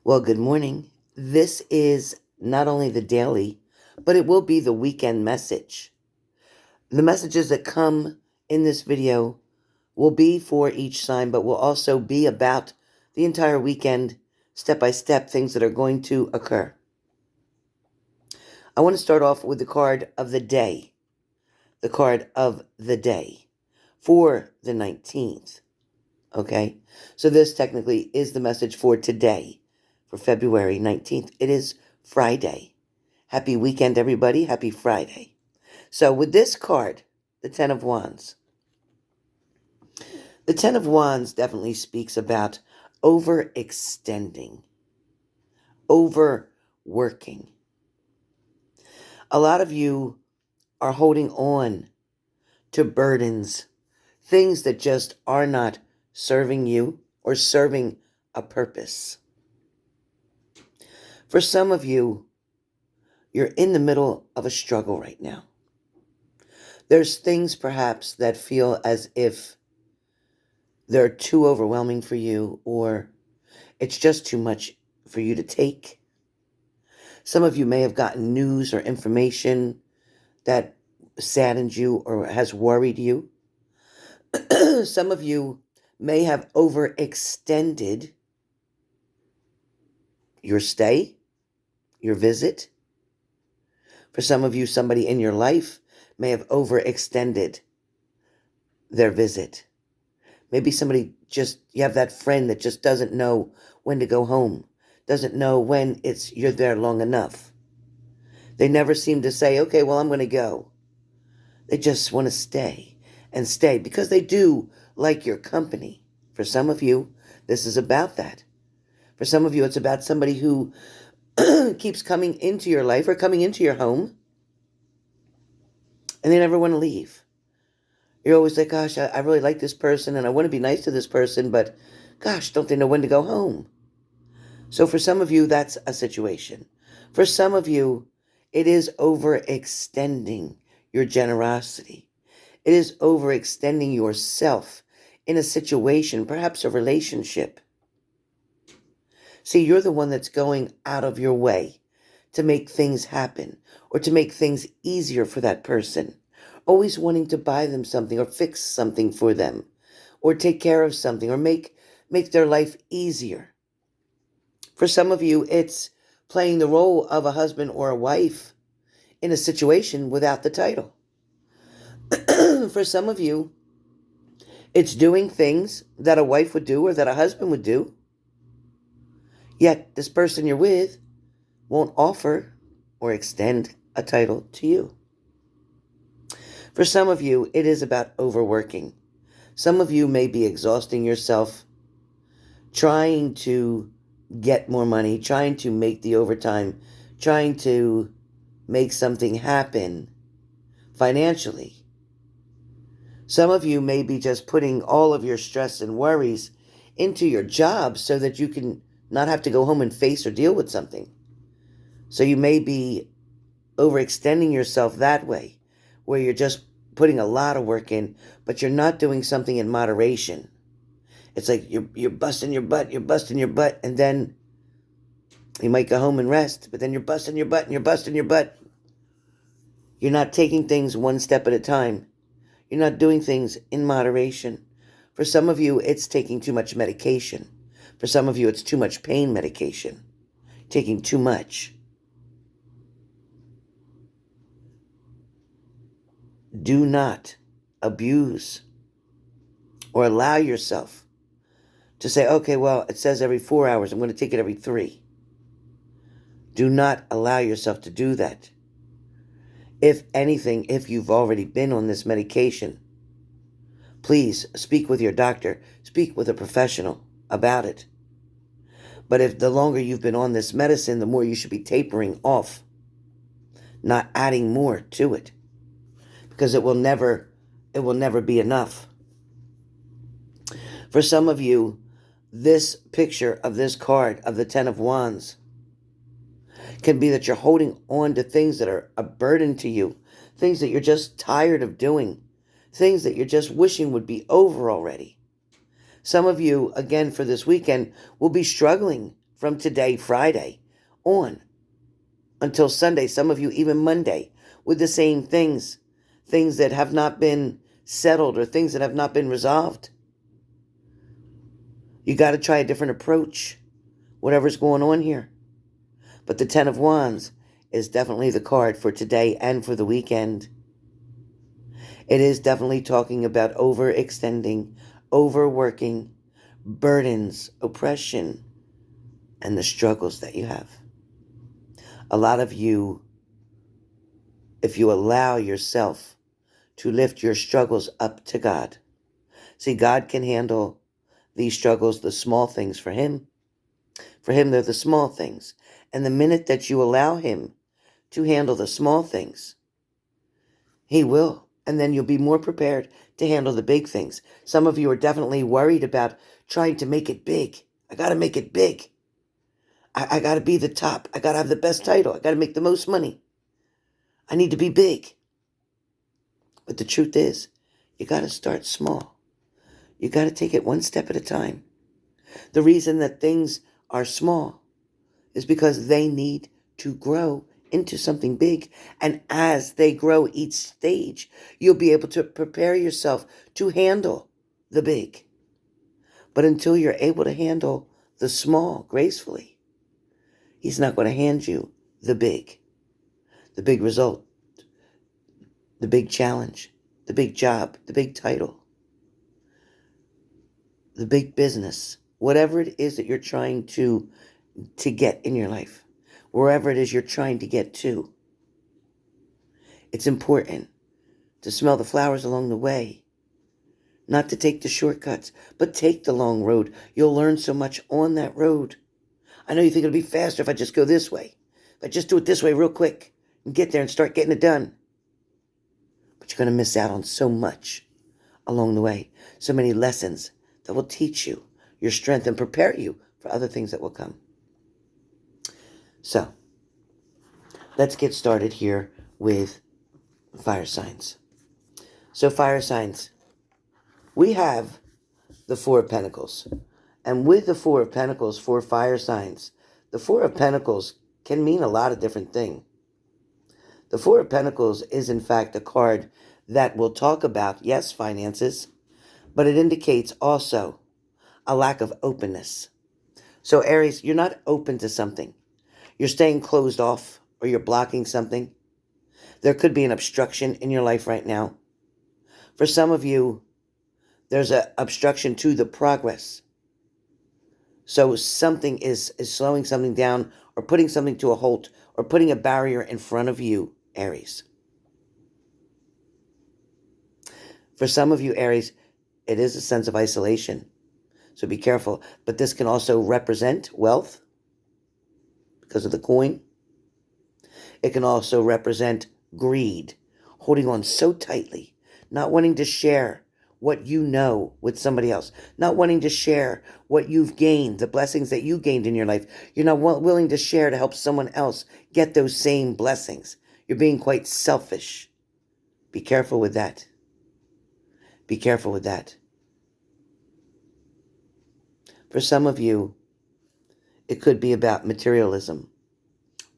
Well, good morning. This is not only the daily, but it will be the weekend message. The messages that come in this video will be for each sign, but will also be about the entire weekend, step by step, things that are going to occur. I want to start off with the card of the day. The card of the day for the 19th. Okay? So this technically is the message for today, for February 19th. It is Friday. Happy weekend, everybody. Happy Friday. So with this card, the Ten of Wands. The Ten of Wands definitely speaks about overextending, overworking. A lot of you are holding on to burdens, things that just are not serving you or serving a purpose. For some of you, you're in the middle of a struggle right now. There's things perhaps that feel as if they're too overwhelming for you, or it's just too much for you to take. Some of you may have gotten news or information that saddened you or has worried you. Some of you may have overextended your stay, your visit. For some of you, somebody in your life may have overextended their visit. Maybe you have that friend that just doesn't know when to go home, doesn't know when you're there long enough. They never seem to say, okay, well, I'm going to go. They just want to stay and stay because they do like your company. For some of you, this is about that. For some of you, it's about somebody who keeps coming into your life or coming into your home and they never want to leave. You're always like, gosh, I really like this person and I want to be nice to this person, but gosh, don't they know when to go home? So for some of you, that's a situation. For some of you, it is overextending your generosity. It is overextending yourself in a situation, perhaps a relationship. See, you're the one that's going out of your way to make things happen or to make things easier for that person. Always wanting to buy them something or fix something for them or take care of something or make their life easier. For some of you, it's playing the role of a husband or a wife in a situation without the title. For some of you, it's doing things that a wife would do or that a husband would do. Yet this person you're with won't offer or extend a title to you. For some of you, it is about overworking. Some of you may be exhausting yourself, trying to get more money, trying to make the overtime, trying to make something happen financially. Some of you may be just putting all of your stress and worries into your job so that you can not have to go home and face or deal with something. So you may be overextending yourself that way, where you're just putting a lot of work in, but you're not doing something in moderation. It's like you're busting your butt, and then you might go home and rest, but then you're busting your butt and you're busting your butt. You're not taking things one step at a time. You're not doing things in moderation. For some of you, it's taking too much medication. For some of you, it's too much pain medication. Taking too much. Do not abuse or allow yourself to say, okay, well, it says every 4 hours. I'm going to take it every 3. Do not allow yourself to do that. If anything, if you've already been on this medication, please speak with your doctor. Speak with a professional about it. But if the longer you've been on this medicine, the more you should be tapering off, not adding more to it, because it will never be enough. For some of you, this picture of this card of the Ten of Wands can be that you're holding on to things that are a burden to you, things that you're just tired of doing, things that you're just wishing would be over already. Some of you, again, for this weekend, will be struggling from today, Friday, on until Sunday, some of you even Monday, with the same things that have not been settled or things that have not been resolved. You got to try a different approach, whatever's going on here. But the Ten of Wands is definitely the card for today and for the weekend. It is definitely talking about overextending, overworking, burdens, oppression, and the struggles that you have. A lot of you, if you allow yourself to lift your struggles up to God. See, God can handle these struggles, the small things for Him. For Him, they're the small things. And the minute that you allow Him to handle the small things, He will. And then you'll be more prepared to handle the big things. Some of you are definitely worried about trying to make it big. I got to make it big. I got to be the top. I got to have the best title. I got to make the most money. I need to be big. But the truth is, you got to start small. You got to take it one step at a time. The reason that things are small is because they need to grow into something big. And as they grow each stage, you'll be able to prepare yourself to handle the big. But until you're able to handle the small gracefully, He's not going to hand you the big result, the big challenge, the big job, the big title, the big business, whatever it is that you're trying to get in your life, wherever it is you're trying to get to. It's important to smell the flowers along the way, not to take the shortcuts, but take the long road. You'll learn so much on that road. I know you think it'll be faster if I just go this way. If I just do it this way real quick and get there and start getting it done. But you're going to miss out on so much along the way. So many lessons that will teach you your strength and prepare you for other things that will come. So, let's get started here with fire signs. So, fire signs, we have the Four of Pentacles. And with the Four of Pentacles for fire signs, the Four of Pentacles can mean a lot of different things. The Four of Pentacles is in fact a card that will talk about, yes, finances, but it indicates also a lack of openness. So Aries, you're not open to something. You're staying closed off or you're blocking something. There could be an obstruction in your life right now. For some of you, there's an obstruction to the progress. So something is slowing something down or putting something to a halt or putting a barrier in front of you, Aries. For some of you, Aries, it is a sense of isolation. So be careful. But this can also represent wealth because of the coin. It can also represent greed, holding on so tightly, not wanting to share what you know with somebody else, not wanting to share what you've gained, the blessings that you gained in your life. You're not willing to share to help someone else get those same blessings. You're being quite selfish. Be careful with that. Be careful with that. For some of you, it could be about materialism,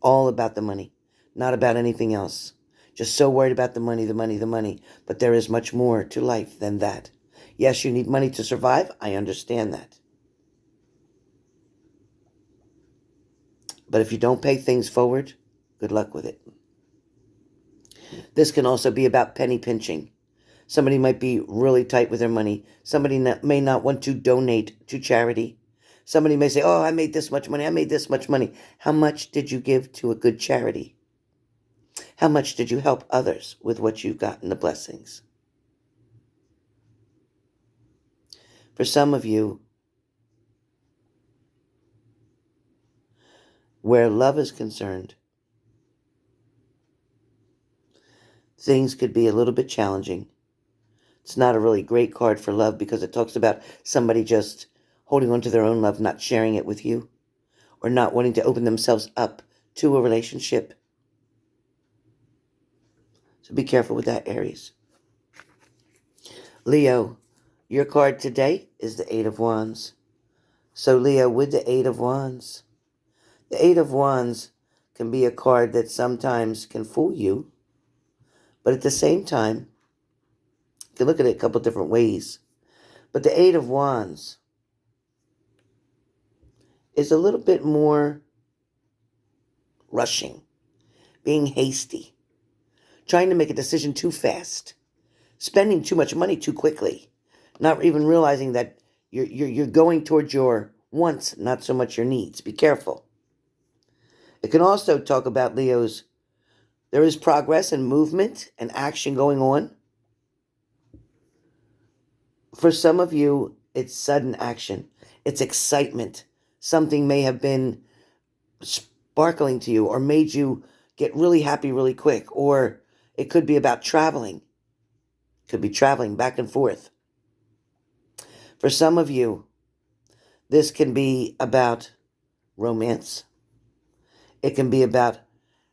all about the money, not about anything else. Just so worried about the money, the money, the money. But there is much more to life than that. Yes, you need money to survive. I understand that. But if you don't pay things forward, good luck with it. This can also be about penny pinching. Somebody might be really tight with their money. Somebody may not want to donate to charity. Somebody may say, oh, I made this much money. I made this much money. How much did you give to a good charity? How much did you help others with what you got in the blessings? For some of you, where love is concerned, things could be a little bit challenging. It's not a really great card for love because it talks about somebody just holding on to their own love, not sharing it with you, or not wanting to open themselves up to a relationship. So be careful with that, Aries. Leo, your card today is the Eight of Wands. So Leo, with the Eight of Wands, The Eight of Wands can be a card that sometimes can fool you, but at the same time, you can look at it a couple different ways. But the Eight of Wands is a little bit more rushing, being hasty, trying to make a decision too fast, spending too much money too quickly, not even realizing that you're going towards your wants, not so much your needs. Be careful. It can also talk about, Leos, there is progress and movement and action going on. For some of you, it's sudden action. It's excitement. Something may have been sparkling to you or made you get really happy really quick. Or it could be about traveling. It could be traveling back and forth. For some of you, this can be about romance. It can be about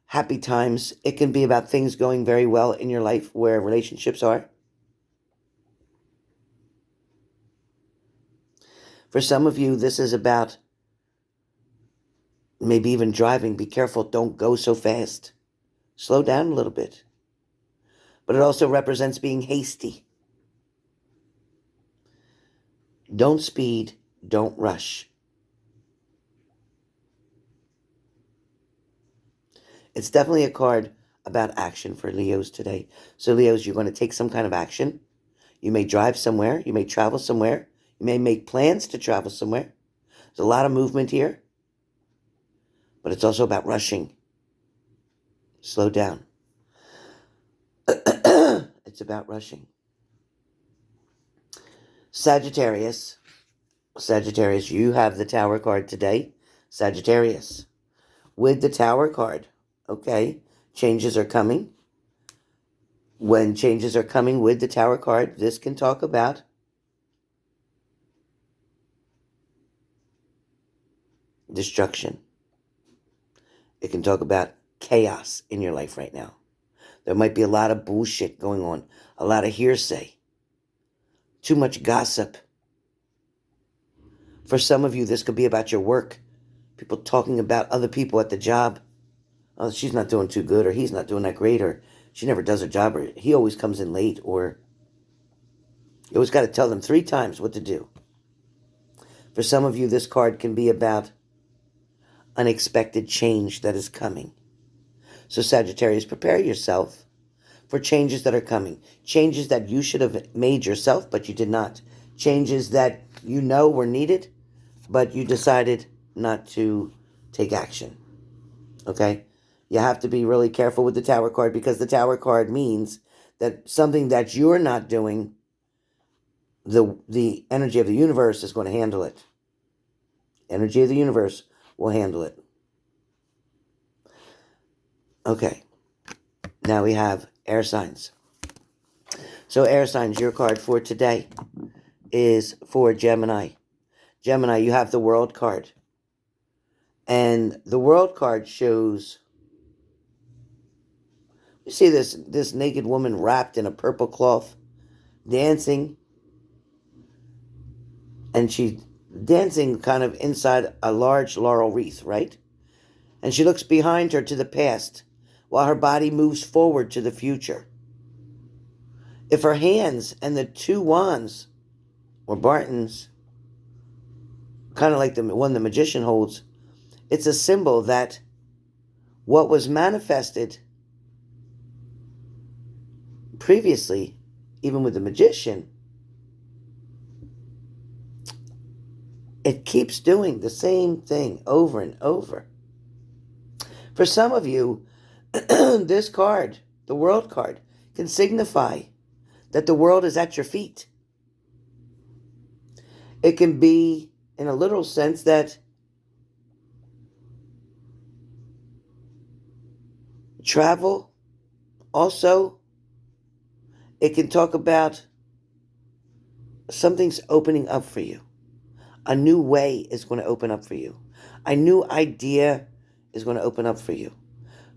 happy times. It can be about things going very well in your life where relationships are. For some of you, this is about maybe even driving. Be careful. Don't go so fast. Slow down a little bit. But it also represents being hasty. Don't speed. Don't rush. It's definitely a card about action for Leos today. So Leos, you're going to take some kind of action. You may drive somewhere. You may travel somewhere. You may make plans to travel somewhere. There's a lot of movement here. But it's also about rushing. Slow down. It's about rushing. Sagittarius. Sagittarius, you have the Tower card today. Sagittarius. With the Tower card. Okay. Changes are coming. When changes are coming with the Tower card, this can talk about destruction. It can talk about chaos in your life right now. There might be a lot of bullshit going on, a lot of hearsay, too much gossip. For some of you, this could be about your work. People talking about other people at the job. Oh, she's not doing too good, or he's not doing that great, or she never does her job, or he always comes in late, or you always got to tell them 3 times what to do. For some of you, this card can be about unexpected change that is coming. So Sagittarius, prepare yourself for changes that are coming. Changes that you should have made yourself, but you did not. Changes that you know were needed, but you decided not to take action. Okay? You have to be really careful with the Tower card, because the Tower card means that something that you're not doing, the energy of the universe is going to handle it. Energy of the universe will handle it. Okay. Now we have air signs. So air signs, your card for today is for Gemini. Gemini, you have the World card. And the World card shows, you see this naked woman wrapped in a purple cloth, dancing. And she's dancing kind of inside a large laurel wreath, right? And she looks behind her to the past, while her body moves forward to the future. If her hands and the 2 wands, or Bartons, kind of like the one the magician holds, it's a symbol that what was manifested previously, even with the magician, it keeps doing the same thing over and over. For some of you, this card, the World card, can signify that the world is at your feet. It can be, in a literal sense, that travel. Also, it can talk about something's opening up for you. A new way is going to open up for you. A new idea is going to open up for you.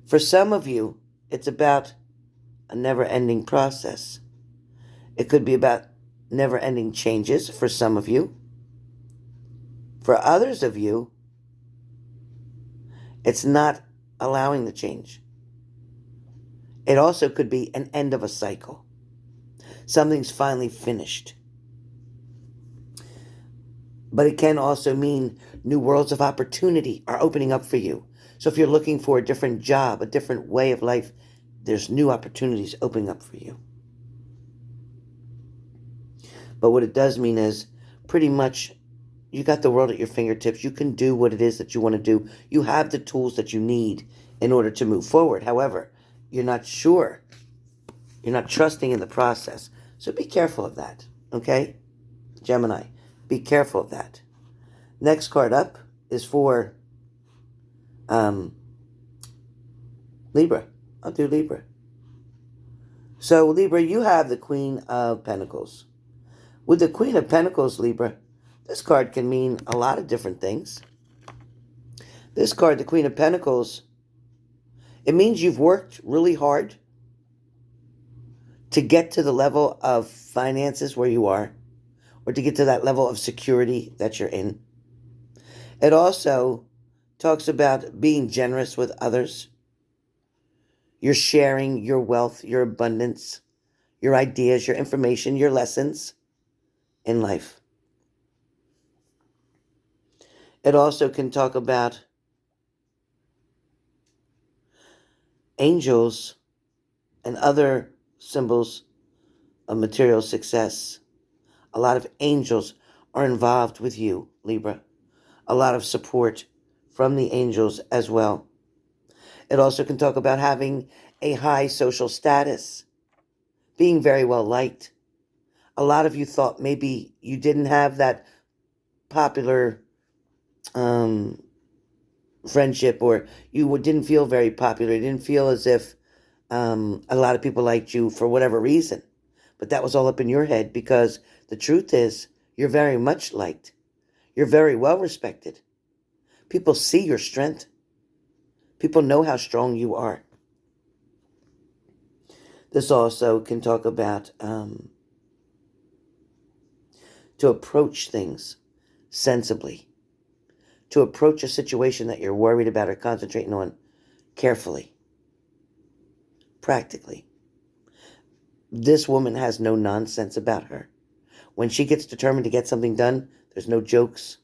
For some of you, it's about a never-ending process. It could be about never-ending changes for some of you. For others of you, It's not allowing the change. It also could be an end of a cycle. Something's finally finished. But it can also mean new worlds of opportunity are opening up for you. So if you're looking for a different job, a different way of life, there's new opportunities opening up for you. But what it does mean is pretty much you got the world at your fingertips. You can do what it is that you want to do. You have the tools that you need in order to move forward. However, you're not sure. You're not trusting in the process. So be careful of that, okay? Gemini, be careful of that. Next card up is for Libra. I'll do Libra. So, Libra, you have the Queen of Pentacles. With the Queen of Pentacles, Libra, this card can mean a lot of different things. This card, the Queen of Pentacles, it means you've worked really hard to get to the level of finances where you are, or to get to that level of security that you're in. It also talks about being generous with others. You're sharing your wealth, your abundance, your ideas, your information, your lessons in life. It also can talk about angels and other symbols of material success. A lot of angels are involved with you, Libra. A lot of support from the angels as well. It also can talk about having a high social status, being very well liked. A lot of you thought maybe you didn't have that popular friendship, or you didn't feel very popular. You didn't feel as if a lot of people liked you for whatever reason. But that was all up in your head, because the truth is you're very much liked. You're very well respected. People see your strength. People know how strong you are. This also can talk about to approach things sensibly, to approach a situation that you're worried about or concentrating on carefully, practically. This woman has no nonsense about her. When she gets determined to get something done, there's no jokes,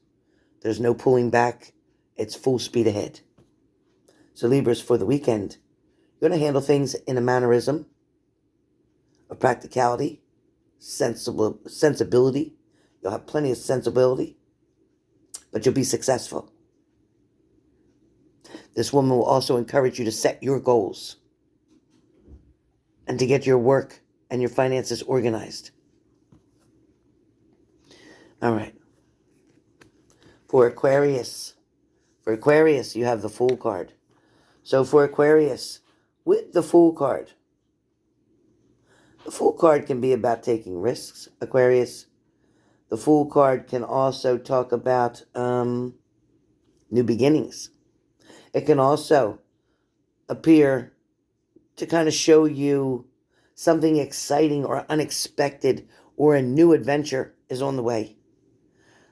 there's no pulling back. It's full speed ahead. So Libras, for the weekend, you're going to handle things in a mannerism, a practicality, sensibility. You'll have plenty of sensibility, but you'll be successful. This woman will also encourage you to set your goals and to get your work and your finances organized. All right. For Aquarius, you have the Fool card. So for Aquarius, with the Fool card, the Fool card can be about taking risks, Aquarius. The Fool card can also talk about new beginnings. It can also appear to kind of show you something exciting or unexpected, or a new adventure is on the way.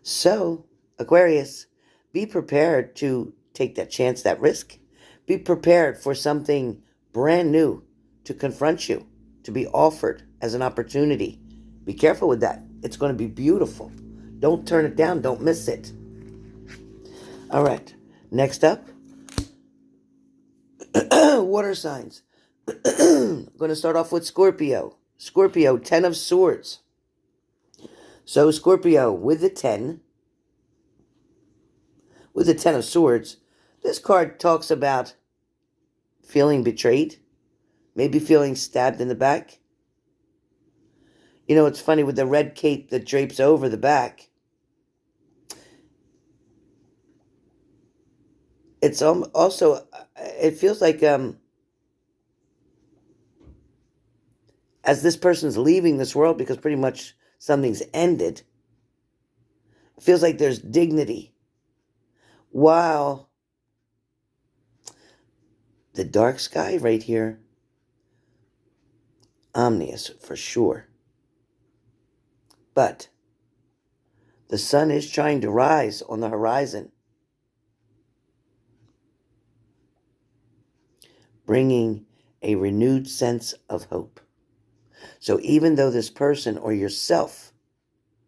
So, Aquarius, be prepared to take that chance, that risk. Be prepared for something brand new to confront you, to be offered as an opportunity. Be careful with that. It's going to be beautiful. Don't turn it down. Don't miss it. All right. Next up, water signs. I'm going to start off with Scorpio. Scorpio, 10 of Swords. So Scorpio, with the 10 of Swords, this card talks about feeling betrayed, maybe feeling stabbed in the back. You know, it's funny, with the red cape that drapes over the back, it's also, it feels like as this person's leaving this world, because pretty much something's ended, it feels like there's dignity. While the dark sky right here, ominous for sure. But the sun is trying to rise on the horizon. bringing a renewed sense of hope. So even though this person or yourself,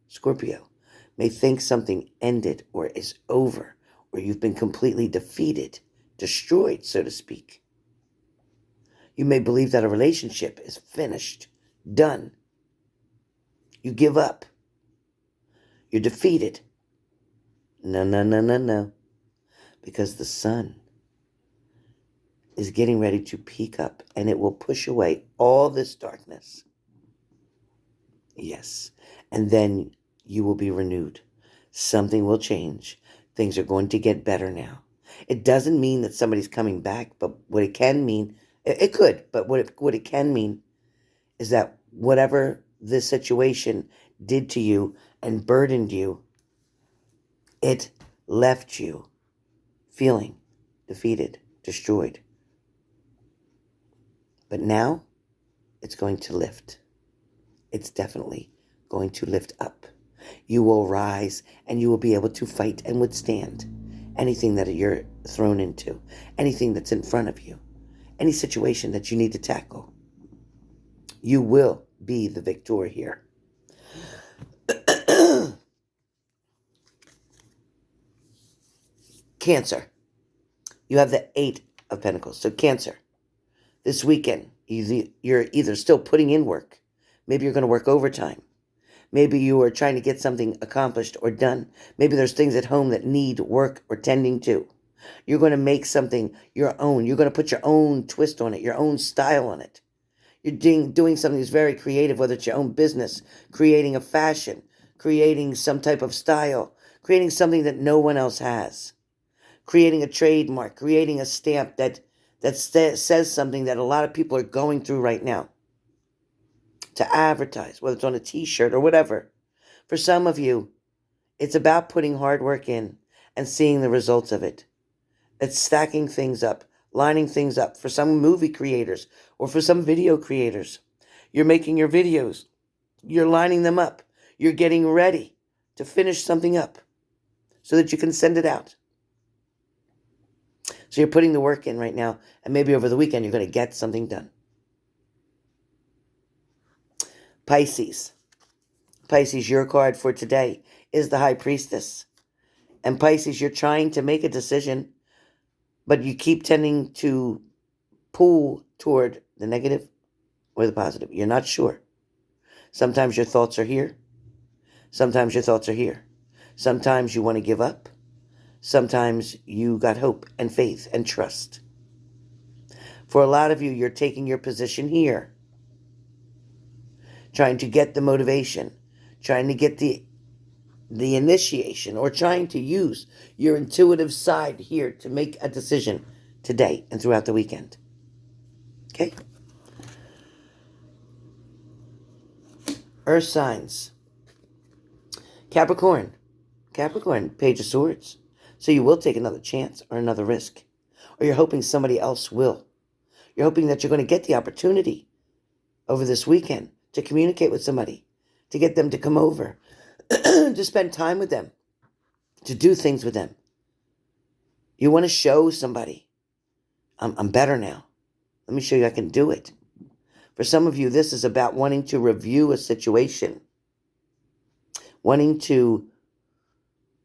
Scorpio, may think something ended or is over, or you've been completely defeated, destroyed, so to speak, you may believe that a relationship is finished, done. You give up. You're defeated. No, no, no, no, no. Because the sun is getting ready to peak up, and it will push away all this darkness. Yes. And then you will be renewed. Something will change. Things are going to get better now. It doesn't mean that somebody's coming back, but what it can mean, it could, but what it can mean is that whatever this situation did to you and burdened you, it left you feeling defeated, destroyed. But now it's going to lift. It's definitely going to lift up. You will rise and you will be able to fight and withstand anything that you're thrown into, anything that's in front of you, any situation that you need to tackle. You will be the victor here. Cancer. You have the 8 of Pentacles. So Cancer, this weekend, you're either still putting in work. Maybe you're going to work overtime. Maybe you are trying to get something accomplished or done. Maybe there's things at home that need work or tending to. You're going to make something your own. You're going to put your own twist on it, your own style on it. You're doing something that's very creative, whether it's your own business, creating a fashion, creating some type of style, creating something that no one else has, creating a trademark, creating a stamp that says something that a lot of people are going through right now to advertise, whether it's on a t-shirt or whatever. For some of you, it's about putting hard work in and seeing the results of it. It's stacking things up, lining things up. For some movie creators or for some video creators, you're making your videos. You're lining them up. You're getting ready to finish something up so that you can send it out. So you're putting the work in right now, and maybe over the weekend you're going to get something done. Pisces. Pisces, your card for today is the High Priestess. And Pisces, you're trying to make a decision, but you keep tending to pull toward the negative or the positive. You're not sure. Sometimes your thoughts are here. Sometimes your thoughts are here. Sometimes you want to give up. Sometimes you got hope and faith and trust. For a lot of you, you're taking your position here, trying to get the motivation, trying to get the initiation, or trying to use your intuitive side here to make a decision today and throughout the weekend. Okay? Earth signs. Capricorn, Page of Swords. So you will take another chance or another risk. Or you're hoping somebody else will. You're hoping that you're going to get the opportunity over this weekend to communicate with somebody, to get them to come over, to spend time with them, to do things with them. You want to show somebody, I'm better now. Let me show you I can do it. For some of you, this is about wanting to review a situation, wanting to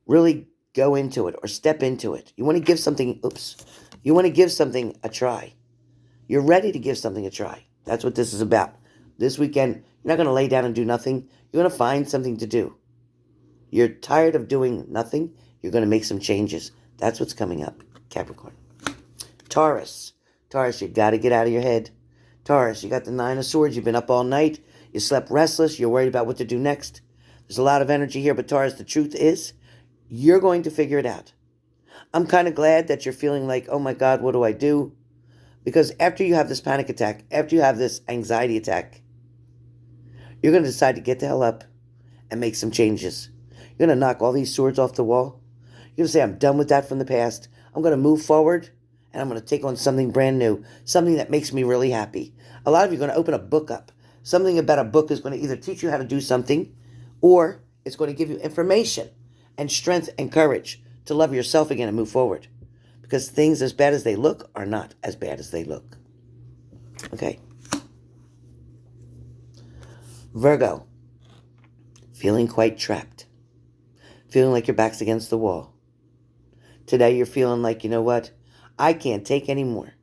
really go into it or step into it. You want to give something, you want to give something a try. You're ready to give something a try. That's what this is about. This weekend, you're not going to lay down and do nothing. You're going to find something to do. You're tired of doing nothing. You're going to make some changes. That's what's coming up, Capricorn. Taurus, you got to get out of your head. Taurus, you got the 9 of Swords. You've been up all night. You slept restless. You're worried about what to do next. There's a lot of energy here, but Taurus, the truth is, you're going to figure it out. I'm kind of glad that you're feeling like, oh my God, what do I do? Because after you have this panic attack, after you have this anxiety attack, you're going to decide to get the hell up and make some changes. You're going to knock all these swords off the wall. You're going to say, I'm done with that from the past. I'm going to move forward, and I'm going to take on something brand new, something that makes me really happy. A lot of you are going to open a book up. Something about a book is going to either teach you how to do something, or it's going to give you information and strength and courage to love yourself again and move forward. Because things as bad as they look are not as bad as they look. Okay. Virgo, feeling quite trapped. Feeling like your back's against the wall. Today you're feeling like, you know what? I can't take any more.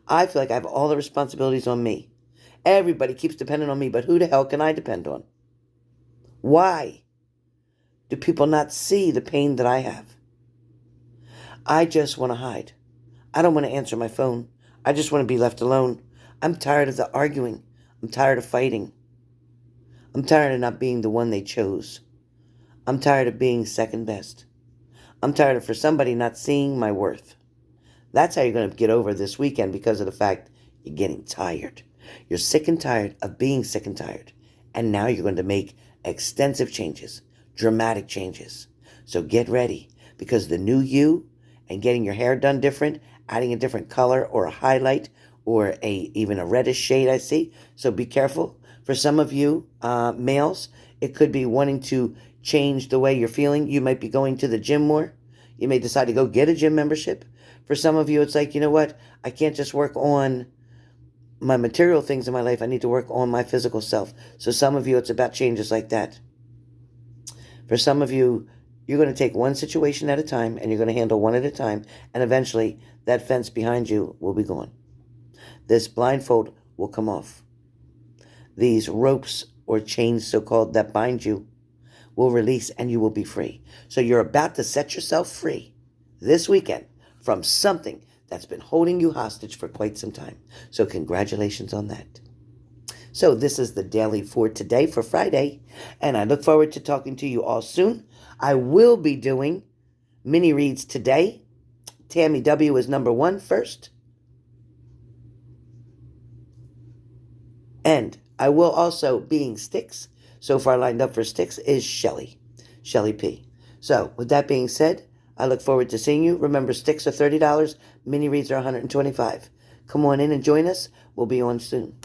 I feel like I have all the responsibilities on me. Everybody keeps depending on me, but who the hell can I depend on? Why do people not see the pain that I have? I just want to hide. I don't want to answer my phone. I just want to be left alone. I'm tired of the arguing. I'm tired of fighting. I'm tired of not being the one they chose. I'm tired of being second best. I'm tired of for somebody not seeing my worth. That's how you're going to get over this weekend, because of the fact you're getting tired. You're sick and tired of being sick and tired. And now you're going to make extensive changes, dramatic changes. So get ready, because the new you and getting your hair done different, adding a different color or a highlight or even a reddish shade, I see. So be careful. For some of you males, it could be wanting to change the way you're feeling. You might be going to the gym more. You may decide to go get a gym membership. For some of you, it's like, you know what? I can't just work on my material things in my life. I need to work on my physical self. So some of you, it's about changes like that. For some of you, you're going to take one situation at a time, and you're going to handle one at a time, and eventually that fence behind you will be gone. This blindfold will come off. These ropes or chains, so-called, that bind you will release, and you will be free. So you're about to set yourself free this weekend from something that's been holding you hostage for quite some time. So congratulations on that. So this is the daily for today, for Friday, and I look forward to talking to you all soon. I will be doing mini reads today. Tammy W is number 1 first. And I will also, being Styx, so far lined up for Styx is Shelly P. So with that being said, I look forward to seeing you. Remember, Styx are $30, mini reads are $125. Come on in and join us. We'll be on soon.